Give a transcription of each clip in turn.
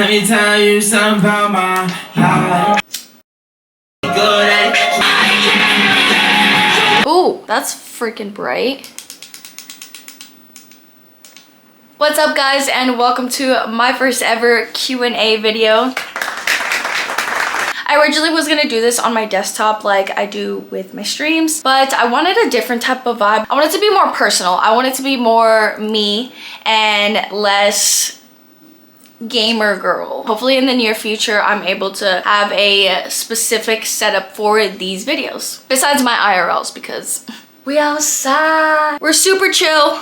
Let me tell you something about my life. Ooh, that's freaking bright. What's up, guys, and welcome to my first ever Q&A video. I originally was gonna do this on my desktop like I do with my streams, but I wanted a different type of vibe. I wanted to be more personal. I wanted to be more me and less gamer girl. Hopefully in the near future, I'm able to have a specific setup for these videos. Besides my IRLs, because we outside. We're super chill.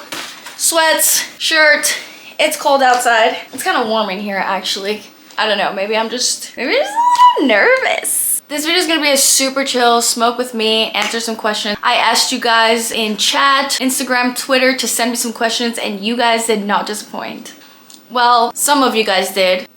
Sweats, shirt. It's cold outside. It's kind of warm in here, actually. I don't know, maybe I'm just a little nervous. This video is gonna be a super chill, smoke with me, answer some questions. I asked you guys in chat, Instagram, Twitter to send me some questions, and you guys did not disappoint. Well, some of you guys did.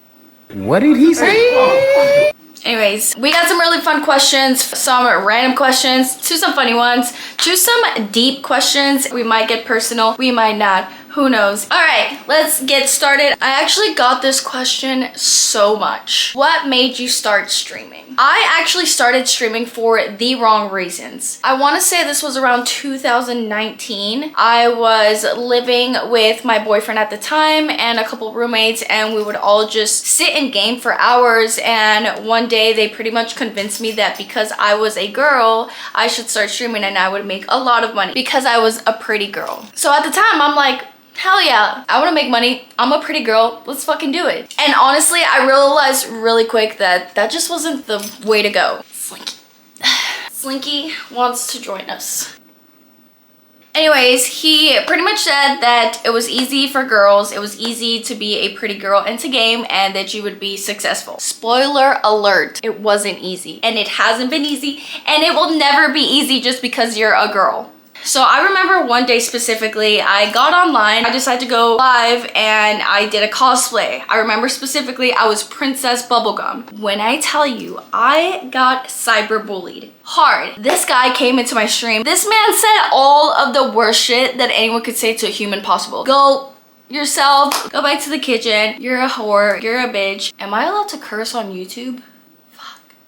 What did he say? Anyways, we got some really fun questions, some random questions, to some funny ones, to some deep questions. We might get personal, we might not. Who knows? All right, let's get started. I actually got this question so much. What made you start streaming? I actually started streaming for the wrong reasons. I want to say this was around 2019. I was living with my boyfriend at the time and a couple roommates, and we would all just sit and game for hours. And one day they pretty much convinced me that because I was a girl, I should start streaming and I would make a lot of money because I was a pretty girl. So at the time, I'm like, hell yeah, I want to make money. I'm a pretty girl. Let's fucking do it. And honestly, I realized really quick that that just wasn't the way to go. Slinky. Slinky wants to join us. Anyways, he pretty much said that it was easy for girls. It was easy to be a pretty girl and to game, and that you would be successful. Spoiler alert, it wasn't easy. And it hasn't been easy. And it will never be easy just because you're a girl. So I remember one day specifically, I got online, I decided to go live and I did a cosplay. I remember specifically I was Princess Bubblegum. When I tell you, I got cyberbullied hard. This guy came into my stream. This man said all of the worst shit that anyone could say to a human possible. Go yourself, go back to the kitchen, you're a whore, you're a bitch. Am I allowed to curse on YouTube?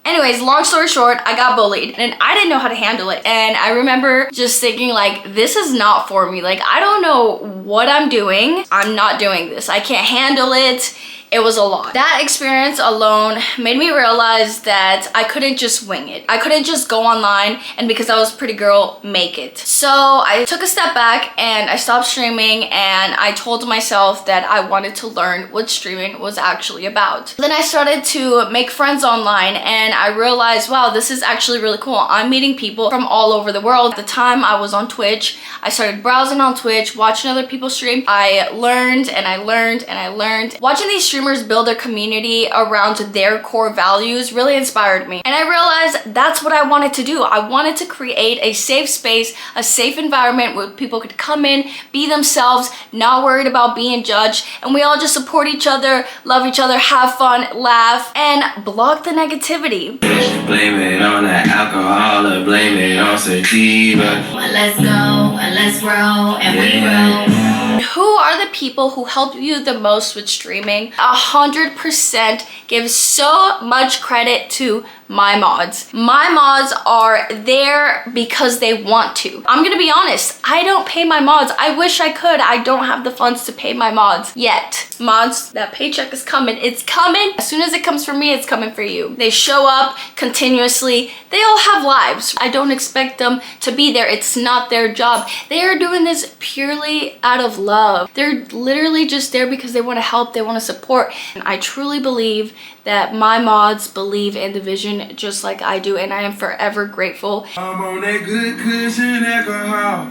Anyways, long story short, I got bullied and I didn't know how to handle it. And I remember just thinking like, this is not for me. Like, I don't know what I'm doing. I'm not doing this. I can't handle it. It was a lot. That experience alone made me realize that I couldn't just wing it. I couldn't just go online and because I was a pretty girl, make it. So I took a step back and I stopped streaming, and I told myself that I wanted to learn what streaming was actually about. Then I started to make friends online and I realized, wow, this is actually really cool. I'm meeting people from all over the world. At the time I was on Twitch. I started browsing on Twitch, watching other people stream. I learned and I learned and I learned. Watching these streamers build their community around their core values really inspired me. And I realized that's what I wanted to do. I wanted to create a safe space, a safe environment where people could come in, be themselves, not worried about being judged, and we all just support each other, love each other, have fun, laugh, and block the negativity. Blame it on the alcohol or blame it on sativa. Well, let's go and let's roll and we roll. Who are the people who help you the most with streaming? 100% give so much credit to my mods. My mods are there because they want to. I'm gonna be honest, I don't pay my mods. I wish I could. I don't have the funds to pay my mods yet. Mods, that paycheck is coming. It's coming. As soon as it comes for me, it's coming for you. They show up continuously. They all have lives. I don't expect them to be there. It's not their job. They are doing this purely out of love. They're literally just there because they want to help, they want to support. And I truly believe that my mods believe in the vision just like I do, and I am forever grateful. I'm on that good cushion alcohol.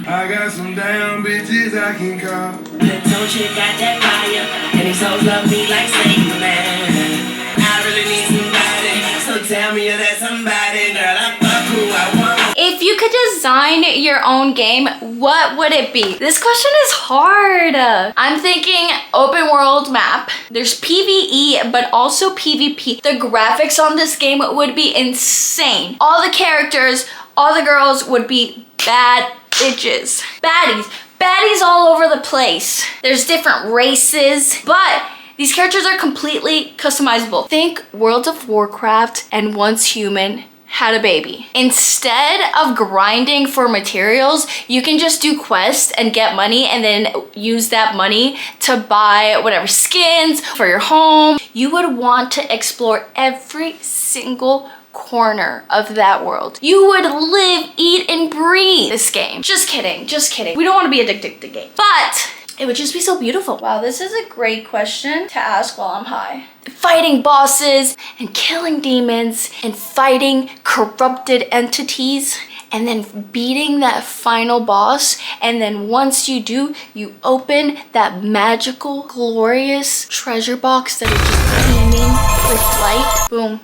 I got some damn bitches I can call. The tone chick got that fire, and these hoes love me like Satan, man. I really need somebody, so tell me you're that somebody, girl. I fuck who I want. If you could design your own game, what would it be? This question is hard. I'm thinking open world map. There's PvE, but also PvP. The graphics on this game would be insane. All the characters, all the girls would be bad bitches. Baddies all over the place. There's different races, but These characters are completely customizable. Think World of Warcraft and Once Human had a baby. Instead of grinding for materials, you can just do quests and get money and then use that money to buy whatever skins for your home. You would want to explore every single corner of that world. You would live, eat, and breathe this game. Just kidding, just kidding. We don't want to be addicted to games, but it would just be so beautiful. Wow, this is a great question to ask while I'm high. Fighting bosses and killing demons and fighting corrupted entities and then beating that final boss. And then once you do, you open that magical, glorious treasure box that is just beaming with light. Boom.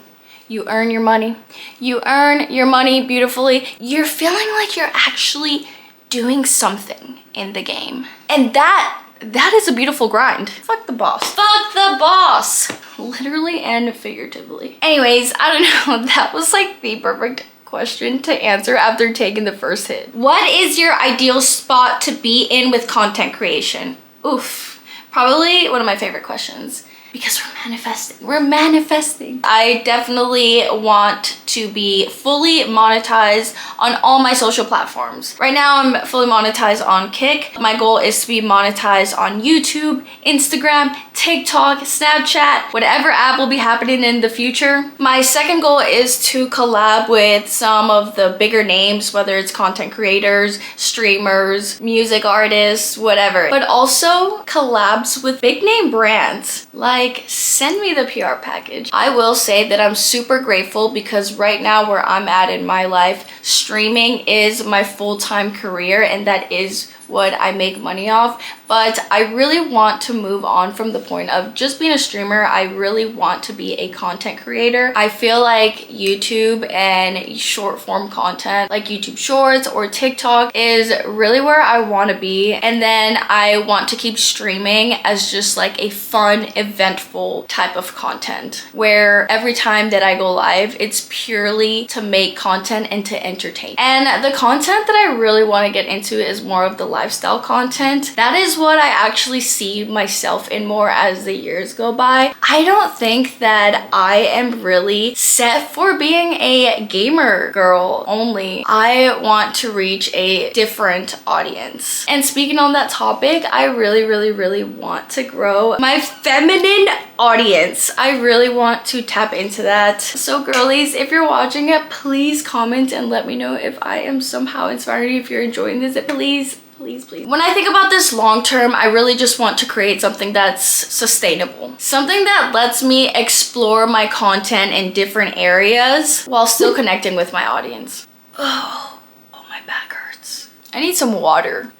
You earn your money. You earn your money beautifully. You're feeling like you're actually doing something in the game. And that is a beautiful grind. Fuck the boss. Fuck the boss. Literally and figuratively. Anyways, I don't know. That was like the perfect question to answer after taking the first hit. What is your ideal spot to be in with content creation? Oof. Probably one of my favorite questions. Because we're manifesting. We're manifesting. I definitely want to be fully monetized on all my social platforms. Right now, I'm fully monetized on Kick. My goal is to be monetized on YouTube, Instagram, TikTok, Snapchat, whatever app will be happening in the future. My second goal is to collab with some of the bigger names, whether it's content creators, streamers, music artists, whatever. But also collabs with big name brands. Like, send me the PR package. I will say that I'm super grateful because right now where I'm at in my life, streaming is my full-time career and that is what I make money off. But I really want to move on from the point of just being a streamer. I really want to be a content creator. I feel like YouTube and short form content like YouTube Shorts or TikTok is really where I want to be. And then I want to keep streaming as just like a fun, eventful type of content where every time that I go live, it's purely to make content and to entertain. And the content that I really want to get into is more of the lifestyle content. That is what I actually see myself in more as the years go by. I don't think that I am really set for being a gamer girl only. I want to reach a different audience. And speaking on that topic, I really want to grow my feminine audience. I really want to tap into that. So girlies, if you're watching it, please comment and let me know if I am somehow inspiring you. If you're enjoying this, please. When I think about this long term, I really just want to create something that's sustainable. Something that lets me explore my content in different areas while still connecting with my audience. Oh, my back hurts. I need some water.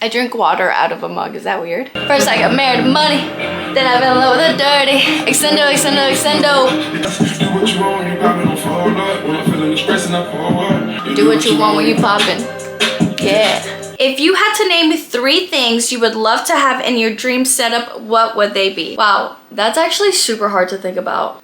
I drink water out of a mug, is that weird? First I got married to money, then I fell in love with the dirty. Extendo, extendo, extendo. Do what you want when you poppin'. Yeah. If you had to name 3 things you would love to have in your dream setup, what would they be? Wow, that's actually super hard to think about.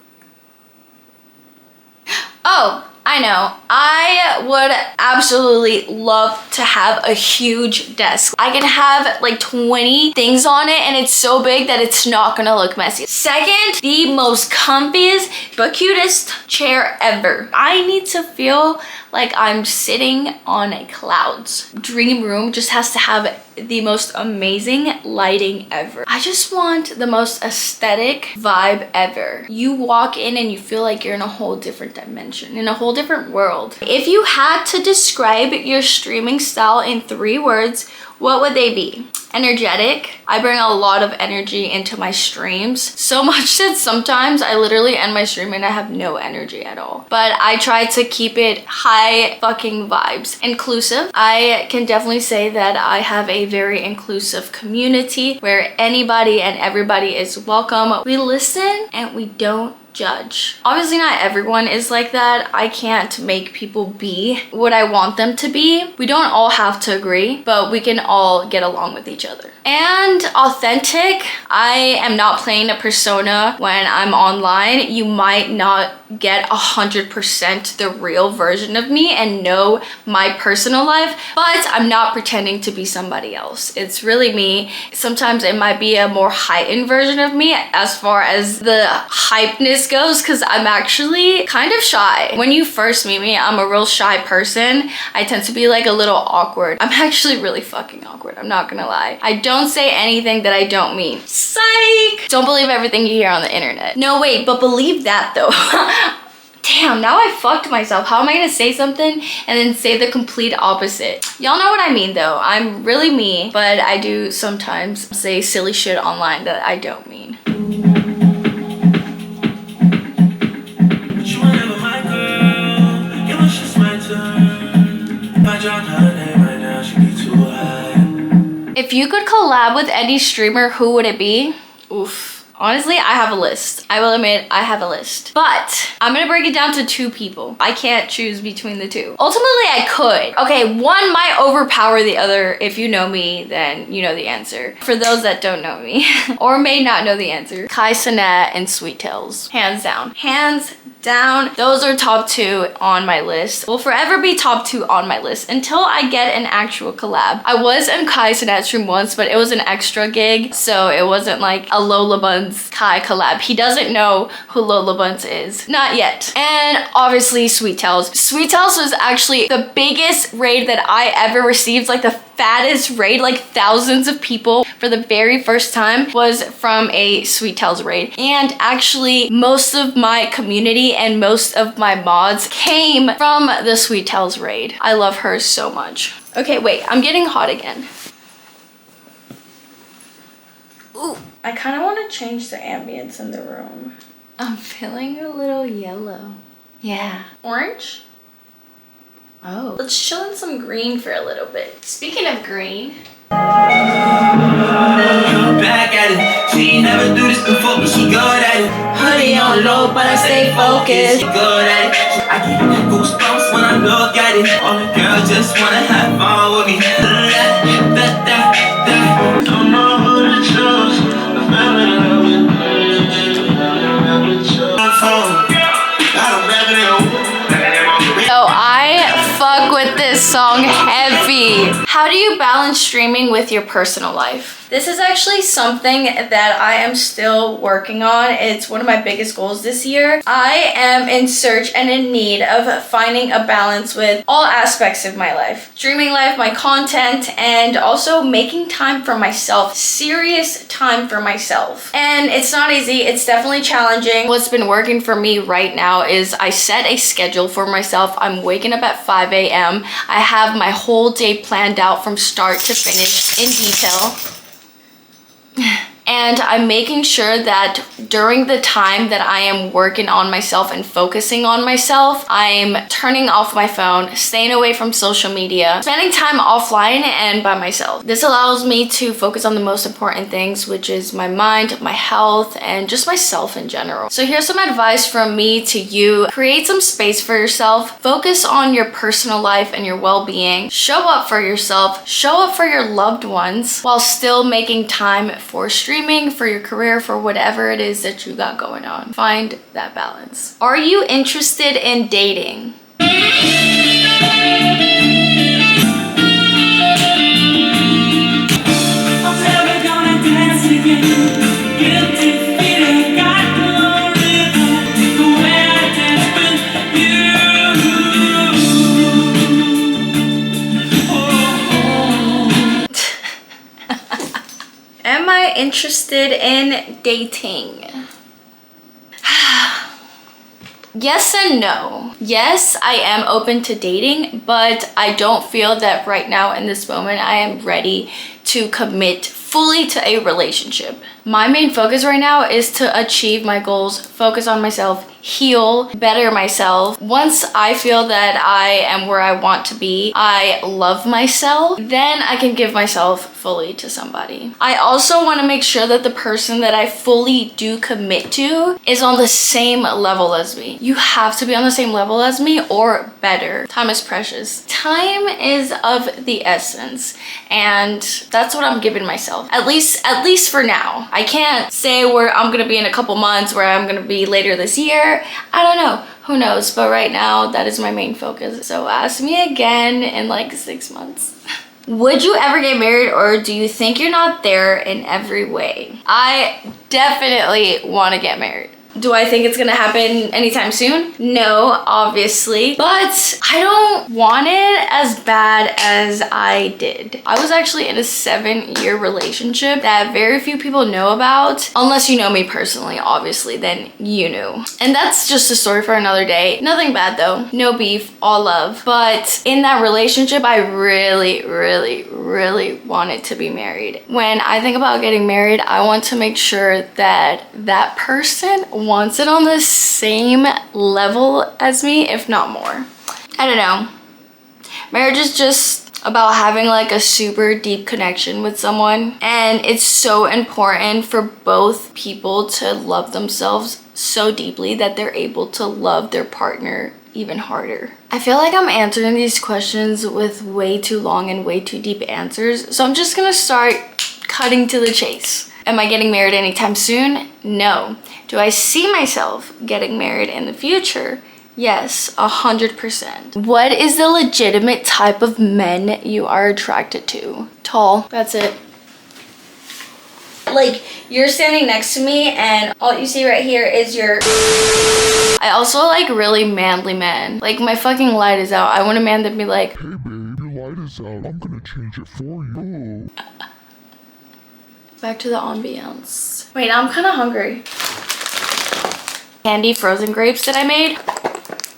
Oh, I know. I would absolutely love to have a huge desk. I can have like 20 things on it and it's so big that it's not gonna look messy. Second, the most comfiest but cutest chair ever. I need to feel like I'm sitting on clouds. Dream room just has to have the most amazing lighting ever. I just want the most aesthetic vibe ever. You walk in and you feel like you're in a whole different dimension, in a whole different world. If you had to describe your streaming style in 3 words, what would they be? Energetic. I bring a lot of energy into my streams. So much that sometimes I literally end my stream and I have no energy at all. But I try to keep it high fucking vibes. Inclusive. I can definitely say that I have a very inclusive community where anybody and everybody is welcome. We listen and we don't judge. Obviously not everyone is like that. I can't make people be what I want them to be. We don't all have to agree, but we can all get along with each other. And authentic, I am not playing a persona when I'm online. You might not get 100% the real version of me and know my personal life, but I'm not pretending to be somebody else. It's really me. Sometimes it might be a more heightened version of me as far as the hypeness goes, because I'm actually kind of shy. When you first meet me, I'm a real shy person. I tend to be like a little awkward. I'm actually really fucking awkward, I'm not gonna lie. I don't say anything that I don't mean. Psych! Don't believe everything you hear on the internet. No, wait, but believe that though. Damn, now I fucked myself. How am I gonna say something and then say the complete opposite? Y'all know what I mean though. I'm really me, but I do sometimes say silly shit online that I don't mean. If you could collab with any streamer, who would it be? Oof. Honestly, I have a list. I will admit, I have a list. But I'm gonna break it down to 2 people. I can't choose between the 2. Ultimately, I could. Okay, one might overpower the other. If you know me, then you know the answer. For those that don't know me, or may not know the answer, Kai Cenat and Sweet Tails. Hands down. Hands down. Those are top 2 on my list. Will forever be top 2 on my list until I get an actual collab. I was in Kai Cenat's stream once, but it was an extra gig, so it wasn't like a Lola Buns Kai collab. He doesn't know who Lola Buns is. Not yet. And obviously Sweet Tails. Sweet Tails was actually the biggest raid that I ever received, like the fattest raid, like thousands of people for the very first time was from a Sweet Tails raid. And actually most of my community and most of my mods came from the Sweet Tails raid. I love her so much. Okay, wait, I'm getting hot again. Ooh, I kind of want to change the ambience in the room. I'm feeling a little yellow. Yeah. Orange? Oh. Let's chill in some green for a little bit. Speaking of green. Back at it. She ain't never do this before, but she good at it. Hoodie on low, but I stay focused. She good at it. I get goosebumps when I look at it. All the girls just wanna have fun with me. Don't know who to choose. The family love it. So I fuck with this song heavy. How do you balance streaming with your personal life? This is actually something that I am still working on. It's one of my biggest goals this year. I am in search and in need of finding a balance with all aspects of my life. Streaming life, my content, and also making time for myself. Serious time for myself. And it's not easy. It's definitely challenging. What's been working for me right now is I set a schedule for myself. I'm waking up at 5 a.m. I have my whole day planned out from start to finish in detail. And I'm making sure that during the time that I am working on myself and focusing on myself, I'm turning off my phone, staying away from social media, spending time offline and by myself. This allows me to focus on the most important things, which is my mind, my health, and just myself in general. So here's some advice from me to you. Create some space for yourself. Focus on your personal life and your well-being. Show up for yourself. Show up for your loved ones while still making time for streaming, for your career, for whatever it is that you got going on. Find that balance. Are you interested in dating? Am I interested in dating? Yes and no. Yes, I am open to dating, but I don't feel that right now in this moment I am ready to commit fully to a relationship. My main focus right now is to achieve my goals, focus on myself, heal, better myself. Once I feel that I am where I want to be, I love myself, then I can give myself fully to somebody. I also want to make sure that the person that I fully do commit to is on the same level as me. You have to be on the same level as me or better. Time is precious. Time is of the essence, and that's That's what I'm giving myself. At least for now. I can't say where I'm gonna be in a couple months, where I'm gonna be later this year. I don't know. Who knows? But right now, that is my main focus. So ask me again in like 6 months. Would you ever get married, or do you think you're not there in every way? I definitely want to get married. Do I think it's gonna happen anytime soon? No, obviously, but I don't want it as bad as I did. I was actually in a 7-year relationship that very few people know about, unless you know me personally, obviously, then you knew. And that's just a story for another day. Nothing bad though, no beef, all love. But in that relationship, I really wanted to be married. When I think about getting married, I want to make sure that that person wants it on the same level as me, if not more. I don't know. Marriage is just about having like a super deep connection with someone, and it's so important for both people to love themselves so deeply that they're able to love their partner even harder. I feel like I'm answering these questions with way too long and way too deep answers, so I'm just gonna start cutting to the chase. Am I getting married anytime soon? No. Do I see myself getting married in the future? Yes, 100%. What is the legitimate type of men you are attracted to? Tall, that's it. Like, you're standing next to me and all you see right here is your... I also like really manly men. Like, my fucking light is out. I want a man that be like, hey babe, your light is out. I'm gonna change it for you. Back to the ambiance. Wait, I'm kind of hungry. Candy frozen grapes that I made.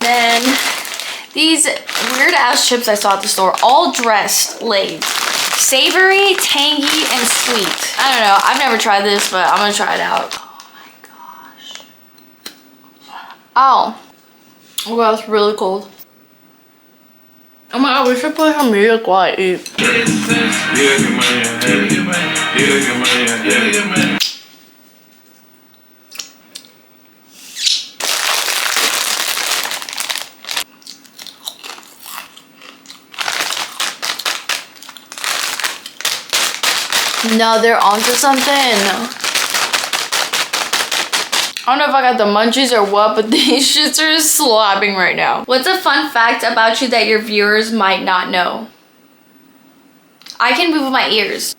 Then these weird ass chips I saw at the store, all dressed Lay's. Savory, tangy, and sweet. I don't know. I've never tried this, but I'm gonna try it out. Oh my gosh. Ow. Oh god, it's really cold. Oh my god, we should play some music while I eat. No, they're onto something. I don't know if I got the munchies or what, but these shits are slapping right now. What's a fun fact about you that your viewers might not know? I can move my ears.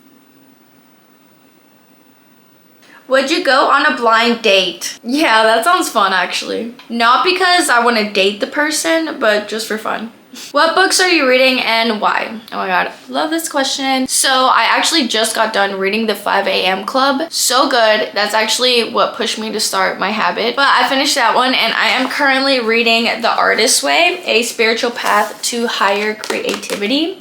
Would you go on a blind date? Yeah, that sounds fun actually. Not because I want to date the person, but just for fun. What books are you reading and why? Oh my god, love this question. So I actually just got done reading the 5 a.m. Club. So good. That's actually what pushed me to start my habit. But I finished that one and I am currently reading The Artist's Way, A Spiritual Path to Higher Creativity.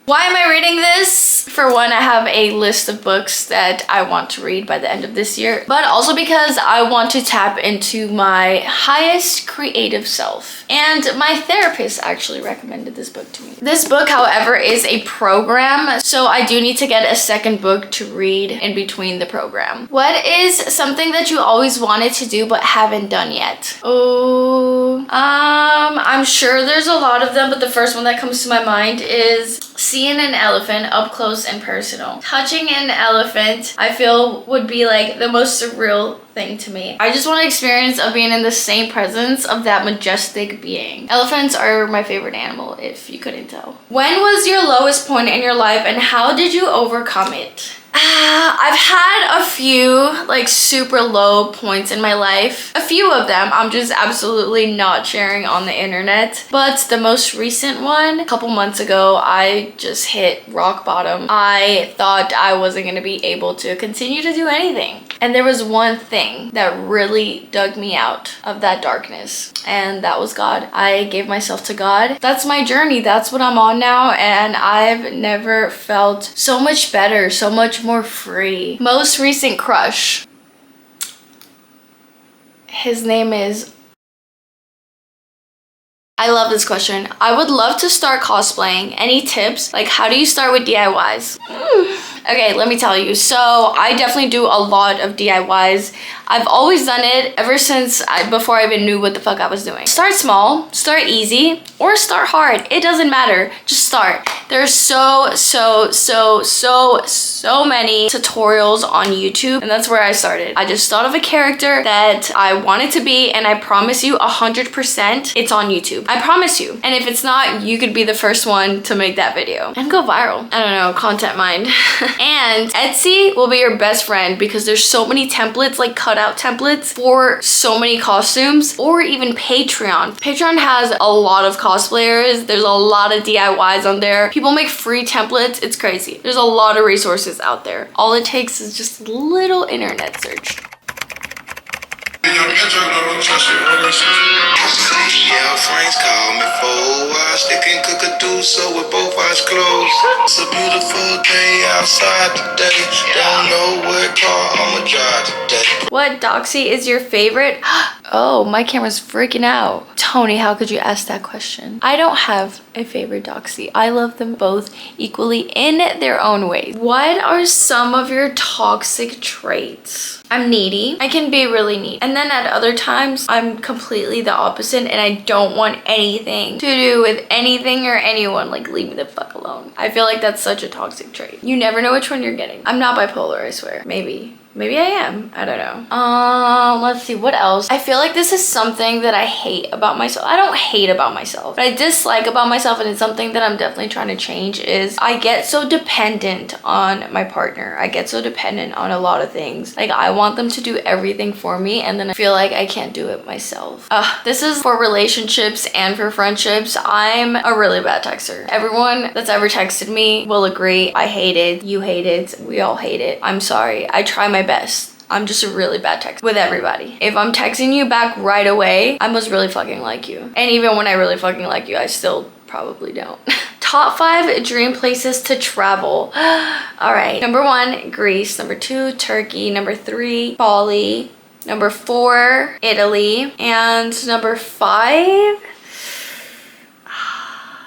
Why am I reading this? For one, I have a list of books that I want to read by the end of this year, but also because I want to tap into my highest creative self. And my therapist actually recommended this book to me. This book, however, is a program, so I do need to get a second book to read in between the program. What is something that you always wanted to do but haven't done yet? Oh, I'm sure there's a lot of them, but the first one that comes to my mind is seeing an elephant up close and personal. Touching an elephant, I feel, would be like the most surreal thing to me. I just want to experience of being in the same presence of that majestic being. Elephants are my favorite animal, if you couldn't tell. When was your lowest point in your life and how did you overcome it? I've had a few like super low points in my life. A few of them I'm just absolutely not sharing on the internet. But the most recent one, a couple months ago, I just hit rock bottom. I thought I wasn't going to be able to continue to do anything. And there was one thing that really dug me out of that darkness, and that was God. I gave myself to God. That's my journey. That's what I'm on now, and I've never felt so much better, so much more free. Most recent crush. His name is... I love this question. I would love to start cosplaying. Any tips? Like, how do you start with DIYs? Okay, let me tell you. So I definitely do a lot of DIYs. I've always done it ever since before I even knew what the fuck I was doing. Start small, start easy, or start hard. It doesn't matter. Just start. There's so many tutorials on YouTube, and that's where I started. I just thought of a character that I wanted to be, and I promise you 100% it's on YouTube. I promise you. And if it's not, you could be the first one to make that video and go viral. I don't know, content mind. And Etsy will be your best friend because there's so many templates, like cutout templates for so many costumes, or even Patreon. Patreon has a lot of cosplayers. There's a lot of DIYs on there. People make free templates. It's crazy. There's a lot of resources out there. All it takes is just a little internet search. Yeah, friends call me for I stick and cook a do so with both eyes closed. It's a beautiful day outside today. Don't know what car I'ma drive today. What Doxy is your favorite? Oh, my camera's freaking out. Tony, how could you ask that question? I don't have a favorite Doxy. I love them both equally in their own ways. What are some of your toxic traits? I'm needy. I can be really needy. And then at other times, I'm completely the opposite and I don't want anything to do with anything or anyone. Like, leave me the fuck alone. I feel like that's such a toxic trait. You never know which one you're getting. I'm not bipolar, I swear. Maybe I am. I don't know. Let's see, what else? I feel like this is something that I hate about myself. I don't hate about myself, but I dislike about myself, and it's something that I'm definitely trying to change, is I get so dependent on my partner. I get so dependent on a lot of things. Like, I want them to do everything for me, and then I feel like I can't do it myself. This is for relationships and for friendships. I'm a really bad texter. Everyone that's ever texted me will agree. I hate it. You hate it. We all hate it. I'm sorry. I try my best. I'm just a really bad texter with everybody. If I'm texting you back right away, I must really fucking like you. And even when I really fucking like you, I still probably don't. Top 5 dream places to travel. All right. Number 1, Greece. Number 2, Turkey. Number 3, Bali. Number 4, Italy. And number 5,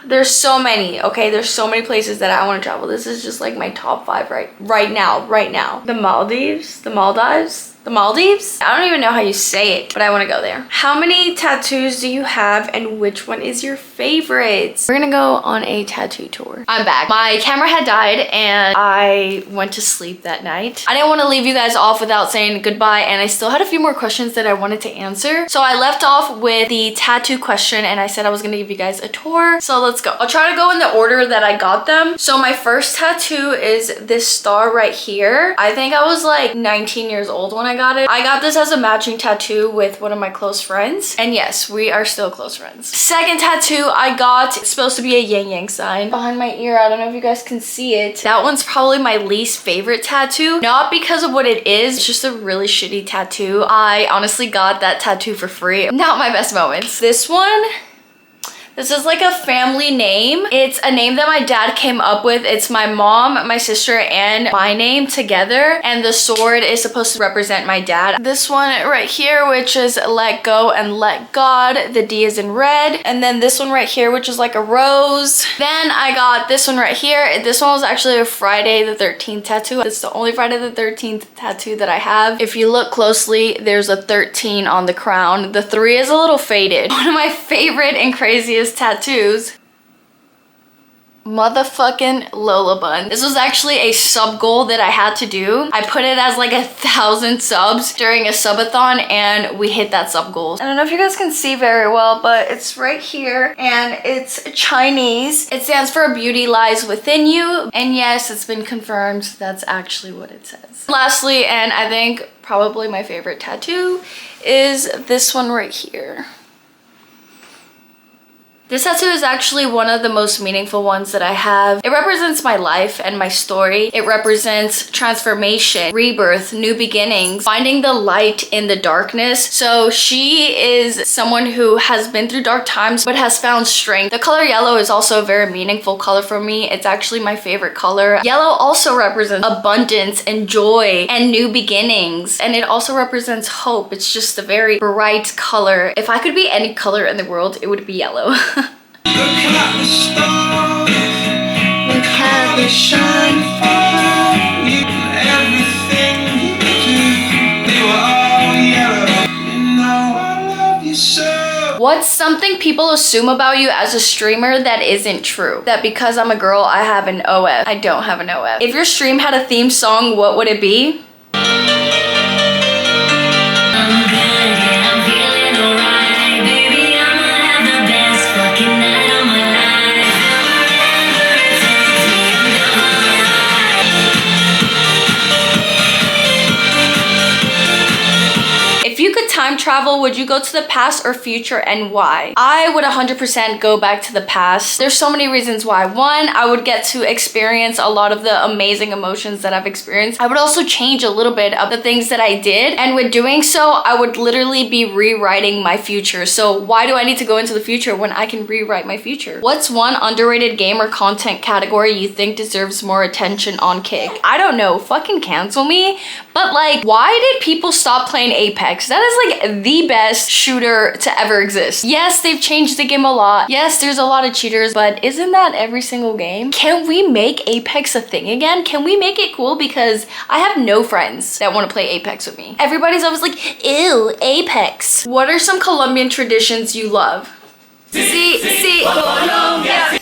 there's so many, okay? There's so many places that I want to travel. This is just like my top 5 right now. The Maldives? The Maldives? The Maldives? I don't even know how you say it, but I want to go there. How many tattoos do you have and which one is your favorite? We're gonna go on a tattoo tour. I'm back. My camera had died and I went to sleep that night. I didn't want to leave you guys off without saying goodbye, and I still had a few more questions that I wanted to answer. So I left off with the tattoo question and I said I was gonna give you guys a tour. So let's go. I'll try to go in the order that I got them. So my first tattoo is this star right here. I think I was like 19 years old when I got it. I got this as a matching tattoo with one of my close friends. And yes, we are still close friends. Second tattoo I got, it's supposed to be a yin yang sign behind my ear. I don't know if you guys can see it. That one's probably my least favorite tattoo. Not because of what it is, it's just a really shitty tattoo. I honestly got that tattoo for free. Not my best moments. This one, this is like a family name. It's a name that my dad came up with. It's my mom, my sister, and my name together. And the sword is supposed to represent my dad. This one right here, which is let go and let God. The D is in red. And then this one right here, which is like a rose. Then I got this one right here. This one was actually a Friday the 13th tattoo. It's the only Friday the 13th tattoo that I have. If you look closely, there's a 13 on the crown. The 3 is a little faded. One of my favorite and craziest tattoos, motherfucking Lola bun. This was actually a sub goal that I had to do. I put it as like 1,000 subs during a subathon and we hit that sub goal. I don't know if you guys can see very well, but it's right here and it's Chinese. It stands for beauty lies within you. And yes, it's been confirmed that's actually what it says. Lastly, and I think probably my favorite tattoo, is this one right here. This tattoo is actually one of the most meaningful ones that I have. It represents my life and my story. It represents transformation, rebirth, new beginnings, finding the light in the darkness. So she is someone who has been through dark times but has found strength. The color yellow is also a very meaningful color for me. It's actually my favorite color. Yellow also represents abundance and joy and new beginnings. And it also represents hope. It's just a very bright color. If I could be any color in the world, it would be yellow. Look at the stars. Look at they shine for you. Everything you do, they were all yellow. You know I love you so. What's something people assume about you as a streamer that isn't true? That because I'm a girl, I have an OF. I don't have an OF. If your stream had a theme song, what would it be? If you could time travel, would you go to the past or future and why? I would 100% go back to the past. There's so many reasons why. One, I would get to experience a lot of the amazing emotions that I've experienced. I would also change a little bit of the things that I did. And with doing so, I would literally be rewriting my future. So why do I need to go into the future when I can rewrite my future? What's one underrated game or content category you think deserves more attention on Kick? I don't know, fucking cancel me. But like, why did people stop playing Apex? That is like the best shooter to ever exist. Yes, they've changed the game a lot. Yes, there's a lot of cheaters, but isn't that every single game? Can we make Apex a thing again? Can we make it cool? Because I have no friends that want to play Apex with me. Everybody's always like, ew, Apex. What are some Colombian traditions you love? See, Colombia.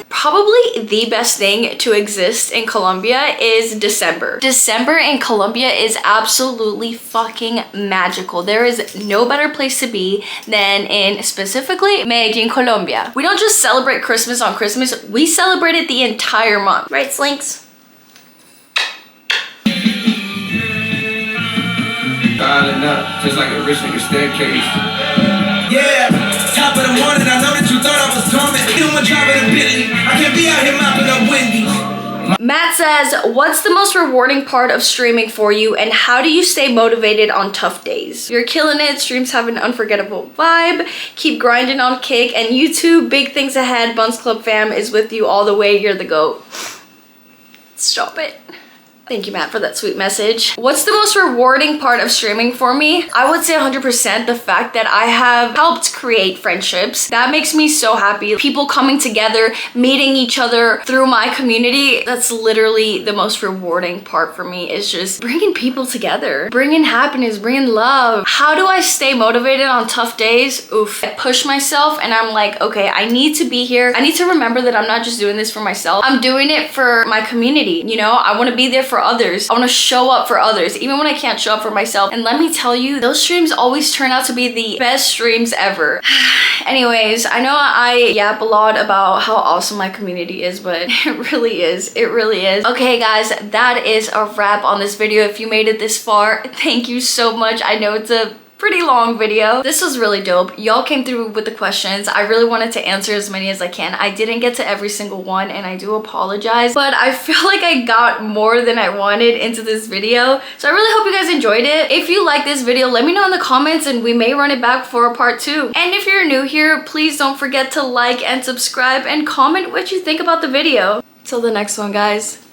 Probably the best thing to exist in Colombia is December. December in Colombia is absolutely fucking magical. There is no better place to be than in specifically Medellin, Colombia. We don't just celebrate Christmas on Christmas, we celebrate it the entire month. Right, Slinks? Dialing up, just like a rich nigga staircase. Yeah, top of the morning, I know that you thought I was dormant. You my job in a Bentley. I can't be out here mopping up Wendy's. Matt says, what's the most rewarding part of streaming for you and how do you stay motivated on tough days? You're killing it, streams have an unforgettable vibe, keep grinding on Kick, and YouTube, big things ahead, Buns Club fam is with you all the way, you're the GOAT. Stop it. Thank you, Matt, for that sweet message. What's the most rewarding part of streaming for me? I would say 100% the fact that I have helped create friendships. That makes me so happy. People coming together, meeting each other through my community. That's literally the most rewarding part for me, is just bringing people together, bringing happiness, bringing love. How do I stay motivated on tough days? Oof. I push myself and I'm like, okay, I need to be here. I need to remember that I'm not just doing this for myself. I'm doing it for my community. You know, I want to be there for others. I want to show up for others, even when I can't show up for myself. And let me tell you, those streams always turn out to be the best streams ever. Anyways, I know I yap a lot about how awesome my community is, but it really is. It really is. Okay, guys, that is a wrap on this video. If you made it this far, thank you so much. I know it's a pretty long video. This was really dope. Y'all came through with the questions. I really wanted to answer as many as I can. I didn't get to every single one and I do apologize, but I feel like I got more than I wanted into this video. So I really hope you guys enjoyed it. If you like this video, let me know in the comments and we may run it back for a part 2. And if you're new here, please don't forget to like and subscribe and comment what you think about the video. Till the next one, guys.